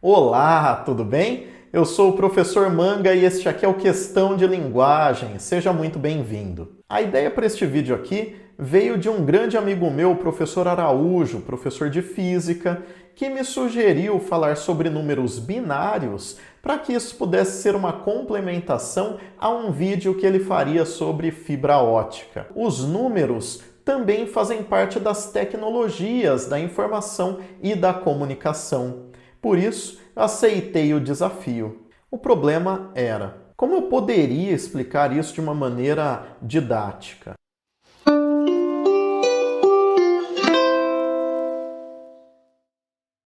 Olá, tudo bem? Eu sou o professor Manga e este aqui é o Questão de Linguagem. Seja muito bem-vindo. A ideia para este vídeo aqui veio de um grande amigo meu, o professor Araújo, professor de física, que me sugeriu falar sobre números binários para que isso pudesse ser uma complementação a um vídeo que ele faria sobre fibra ótica. Os números também fazem parte das tecnologias da informação e da comunicação. Por isso, aceitei o desafio. O problema era: como eu poderia explicar isso de uma maneira didática?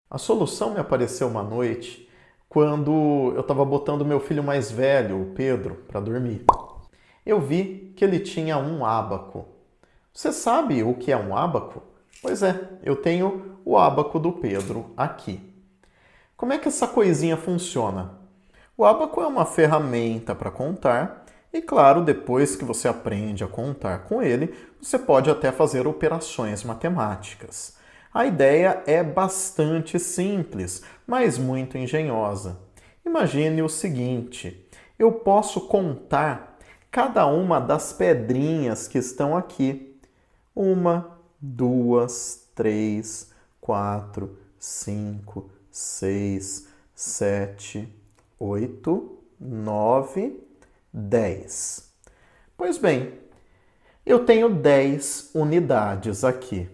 A solução me apareceu uma noite quando eu estava botando meu filho mais velho, o Pedro, para dormir. Eu vi que ele tinha um ábaco. Você sabe o que é um ábaco? Pois é, eu tenho o ábaco do Pedro aqui. Como é que essa coisinha funciona? O ábaco é uma ferramenta para contar e, claro, depois que você aprende a contar com ele, você pode até fazer operações matemáticas. A ideia é bastante simples, mas muito engenhosa. Imagine o seguinte: eu posso contar cada uma das pedrinhas que estão aqui. 1, 2, 3, 4, 5, 6, 7, 8, 9, 10. Pois bem, eu tenho 10 unidades aqui.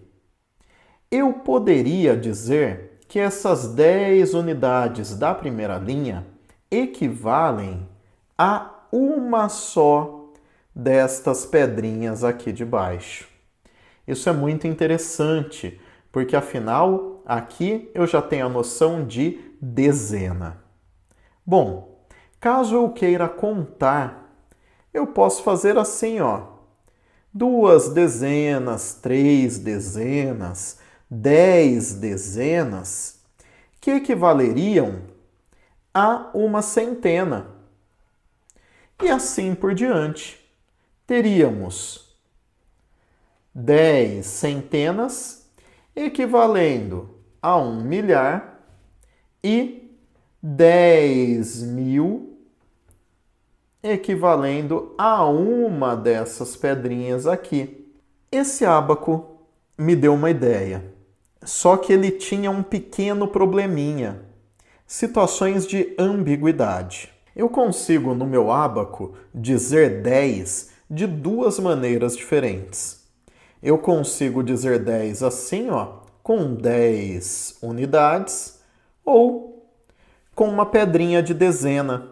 Eu poderia dizer que essas 10 unidades da primeira linha equivalem a uma só destas pedrinhas aqui de baixo. Isso é muito interessante, porque afinal, aqui eu já tenho a noção de dezena. Bom, caso eu queira contar, eu posso fazer assim, ó. 2 dezenas, 3 dezenas, 10 dezenas, que equivaleriam a uma centena. E assim por diante. Teríamos 10 centenas equivalendo a 1 milhar e 10.000 equivalendo a uma dessas pedrinhas aqui. Esse ábaco me deu uma ideia, só que ele tinha um pequeno probleminha: situações de ambiguidade. Eu consigo, no meu ábaco, dizer 10 de duas maneiras diferentes. Eu consigo dizer 10 assim, ó, com 10 unidades, ou com uma pedrinha de dezena.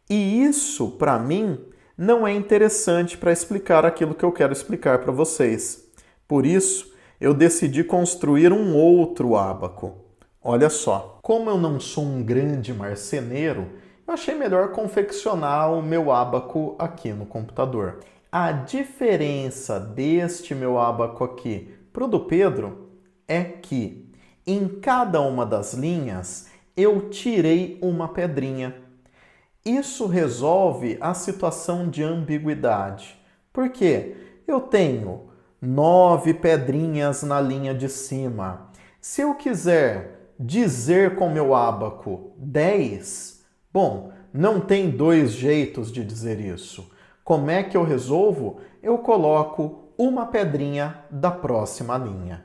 E isso, para mim, não é interessante para explicar aquilo que eu quero explicar para vocês. Por isso, eu decidi construir um outro ábaco. Olha só, como eu não sou um grande marceneiro, eu achei melhor confeccionar o meu ábaco aqui no computador. A diferença deste meu ábaco aqui para o do Pedro é que em cada uma das linhas eu tirei uma pedrinha. Isso resolve a situação de ambiguidade. Por quê? Eu tenho 9 pedrinhas na linha de cima. Se eu quiser dizer com meu ábaco 10, bom, não tem dois jeitos de dizer isso. Como é que eu resolvo? Eu coloco uma pedrinha da próxima linha.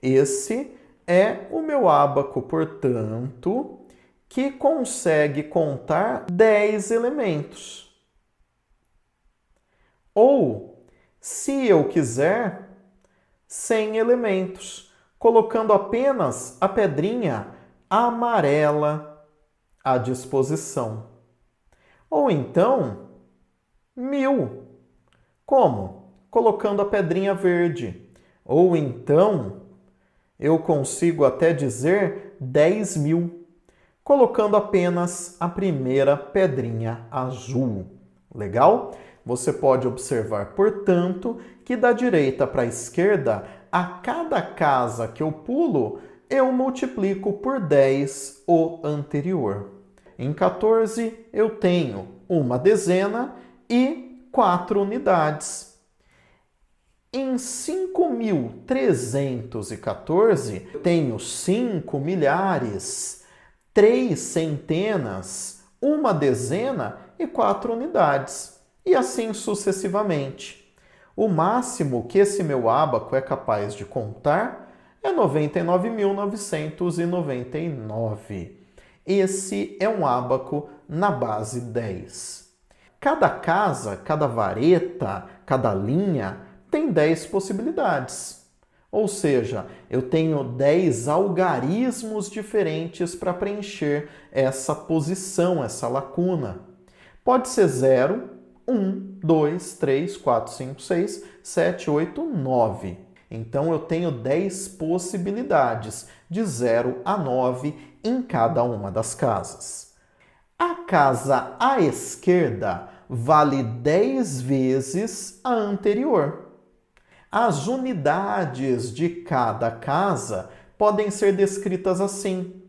Esse é o meu ábaco, portanto, que consegue contar 10 elementos. Ou, se eu quiser, 100 elementos, colocando apenas a pedrinha amarela à disposição. Ou então, 1000. Como? Colocando a pedrinha verde. Ou então, eu consigo até dizer 10.000. Colocando apenas a primeira pedrinha azul. Legal? Você pode observar, portanto, que da direita para a esquerda, a cada casa que eu pulo, eu multiplico por 10 o anterior. Em 14, eu tenho uma dezena e 4 unidades. Em 5.314, eu tenho 5 milhares 3 centenas, 1 dezena e 4 unidades, e assim sucessivamente. O máximo que esse meu ábaco é capaz de contar é 99.999. Esse é um ábaco na base 10. Cada casa, cada vareta, cada linha tem 10 possibilidades. Ou seja, eu tenho 10 algarismos diferentes para preencher essa posição, essa lacuna. Pode ser 0, 1, 2, 3, 4, 5, 6, 7, 8, 9. Então eu tenho 10 possibilidades, de 0 a 9 em cada uma das casas. A casa à esquerda vale 10 vezes a anterior. As unidades de cada casa podem ser descritas assim.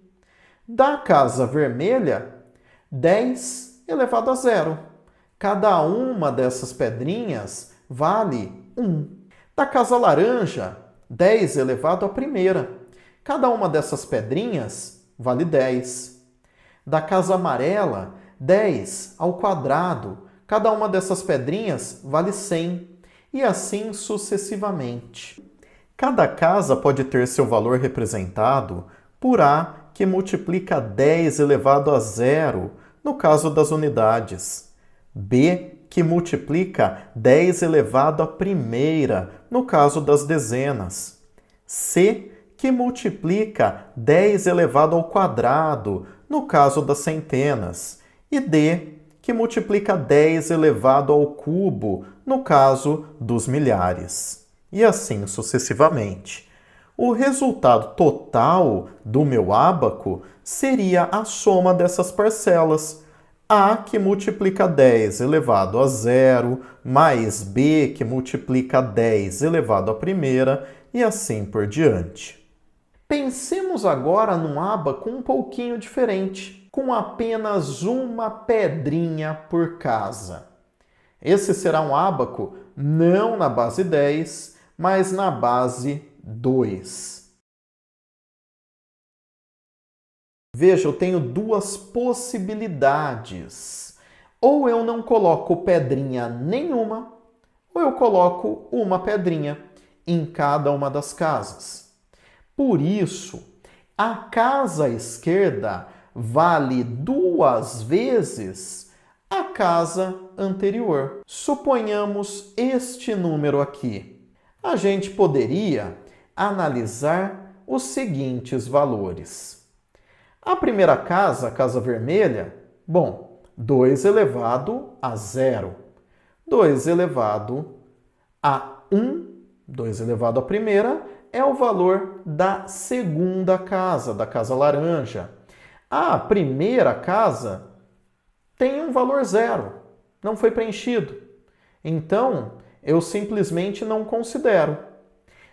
Da casa vermelha, 10 elevado a 0. Cada uma dessas pedrinhas vale 1. Da casa laranja, 10 elevado à primeira. Cada uma dessas pedrinhas vale 10. Da casa amarela, 10 ao quadrado. Cada uma dessas pedrinhas vale 100. E assim sucessivamente. Cada casa pode ter seu valor representado por A, que multiplica 10 elevado a 0, no caso das unidades. B, que multiplica 10 elevado à primeira, no caso das dezenas. C, que multiplica 10 elevado ao quadrado, no caso das centenas. E D, que multiplica 10 elevado ao cubo, no caso dos milhares. E assim sucessivamente. O resultado total do meu ábaco seria a soma dessas parcelas. A, que multiplica 10 elevado a 0, mais B, que multiplica 10 elevado à primeira, e assim por diante. Pensemos agora num ábaco um pouquinho diferente, com apenas uma pedrinha por casa. Esse será um ábaco não na base 10, mas na base 2. Veja, eu tenho duas possibilidades. Ou eu não coloco pedrinha nenhuma, ou eu coloco uma pedrinha em cada uma das casas. Por isso, a casa esquerda vale 2 vezes a casa anterior. Suponhamos este número aqui. A gente poderia analisar os seguintes valores. A primeira casa, a casa vermelha, 2 elevado a 0. 2 elevado a 1, 2 elevado à primeira, é o valor da segunda casa, da casa laranja. A primeira casa tem um valor 0, não foi preenchido. Então, eu simplesmente não considero.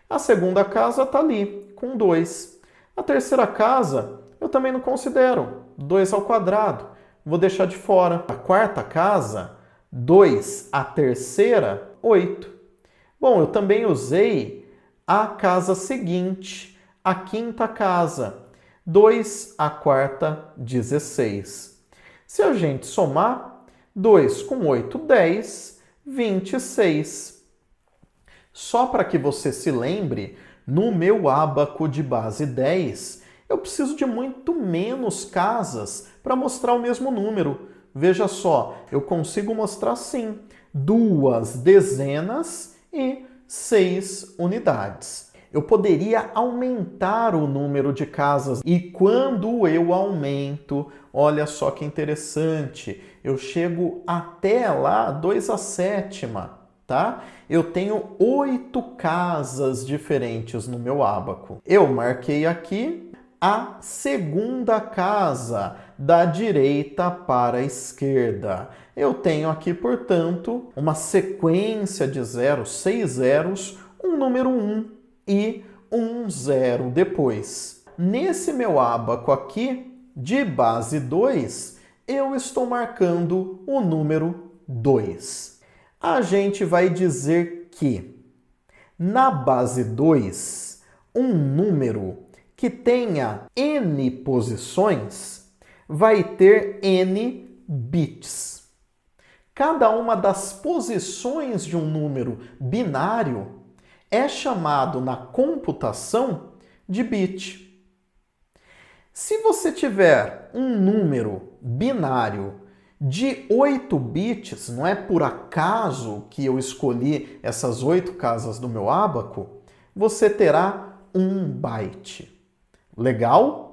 A segunda casa está ali, com 2. A terceira casa, eu também não considero, 2 ao quadrado, vou deixar de fora. A quarta casa, 2 a terceira, 8. Eu também usei a casa seguinte, a quinta casa, 2 a quarta, 16. Se a gente somar, 2 com 8, 10, 26. Só para que você se lembre, no meu ábaco de base 10, eu preciso de muito menos casas para mostrar o mesmo número. Veja só, eu consigo mostrar sim 2 dezenas e 6 unidades. Eu poderia aumentar o número de casas e quando eu aumento, olha só que interessante, eu chego até lá 2 à sétima, tá? Eu tenho 8 casas diferentes no meu ábaco. Eu marquei aqui a segunda casa, da direita para a esquerda. Eu tenho aqui, portanto, uma sequência de zeros, 6 zeros, um número 1 e um 0 depois. Nesse meu ábaco aqui, de base 2, eu estou marcando o número 2. A gente vai dizer que na base 2, um número que tenha n posições vai ter n bits. Cada uma das posições de um número binário é chamado na computação de bit. Se você tiver um número binário de 8 bits, não é por acaso que eu escolhi essas 8 casas do meu ábaco, você terá 1 byte. Legal?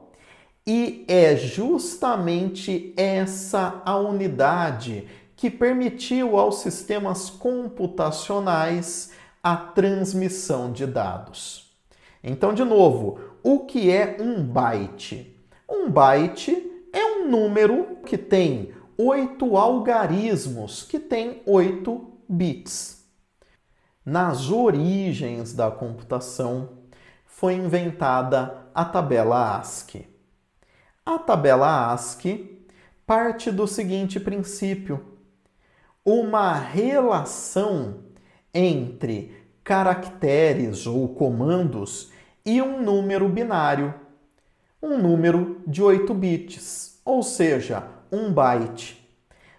E é justamente essa a unidade que permitiu aos sistemas computacionais a transmissão de dados. Então, de novo, o que é 1 byte? 1 byte é um número que tem 8 algarismos, que tem 8 bits. Nas origens da computação, foi inventada a tabela ASCII. A tabela ASCII parte do seguinte princípio: uma relação entre caracteres ou comandos e um número binário, um número de 8 bits, ou seja, 1 byte.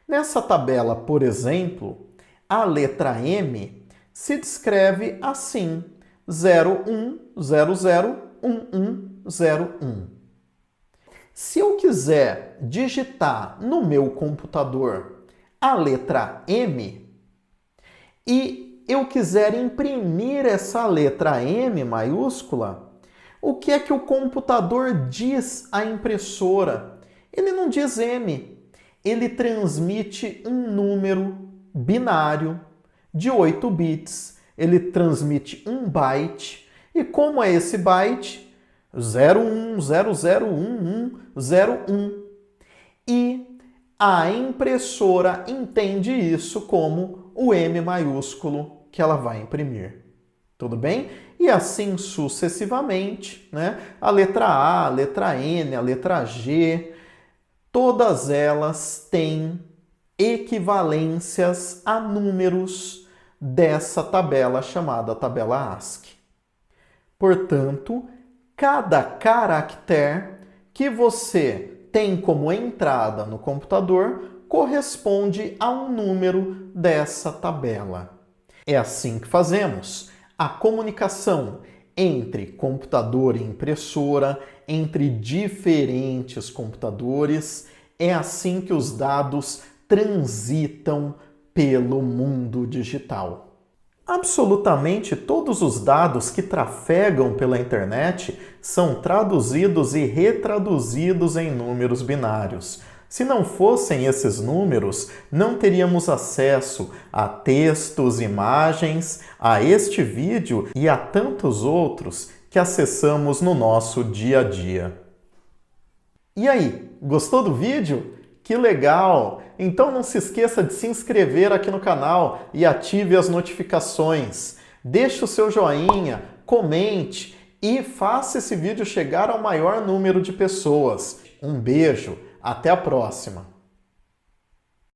Nessa tabela, por exemplo, a letra M se descreve assim: 01001101. Se eu quiser digitar no meu computador a letra M e eu quiser imprimir essa letra M maiúscula, o que é que o computador diz à impressora? Ele não diz M, ele transmite um número binário de 8 bits, ele transmite 1 byte, e como é esse byte? 01001101. E a impressora entende isso como o M maiúsculo que ela vai imprimir. Tudo bem? E assim sucessivamente, né? A letra A, a letra N, a letra G, todas elas têm equivalências a números dessa tabela chamada tabela ASCII. Portanto, cada caractere que você tem como entrada no computador corresponde a um número dessa tabela. É assim que fazemos a comunicação entre computador e impressora, entre diferentes computadores. É assim que os dados transitam pelo mundo digital. Absolutamente todos os dados que trafegam pela internet são traduzidos e retraduzidos em números binários. Se não fossem esses números, não teríamos acesso a textos, imagens, a este vídeo e a tantos outros que acessamos no nosso dia a dia. E aí, gostou do vídeo? Que legal! Então não se esqueça de se inscrever aqui no canal e ative as notificações. Deixe o seu joinha, comente e faça esse vídeo chegar ao maior número de pessoas. Um beijo, até a próxima!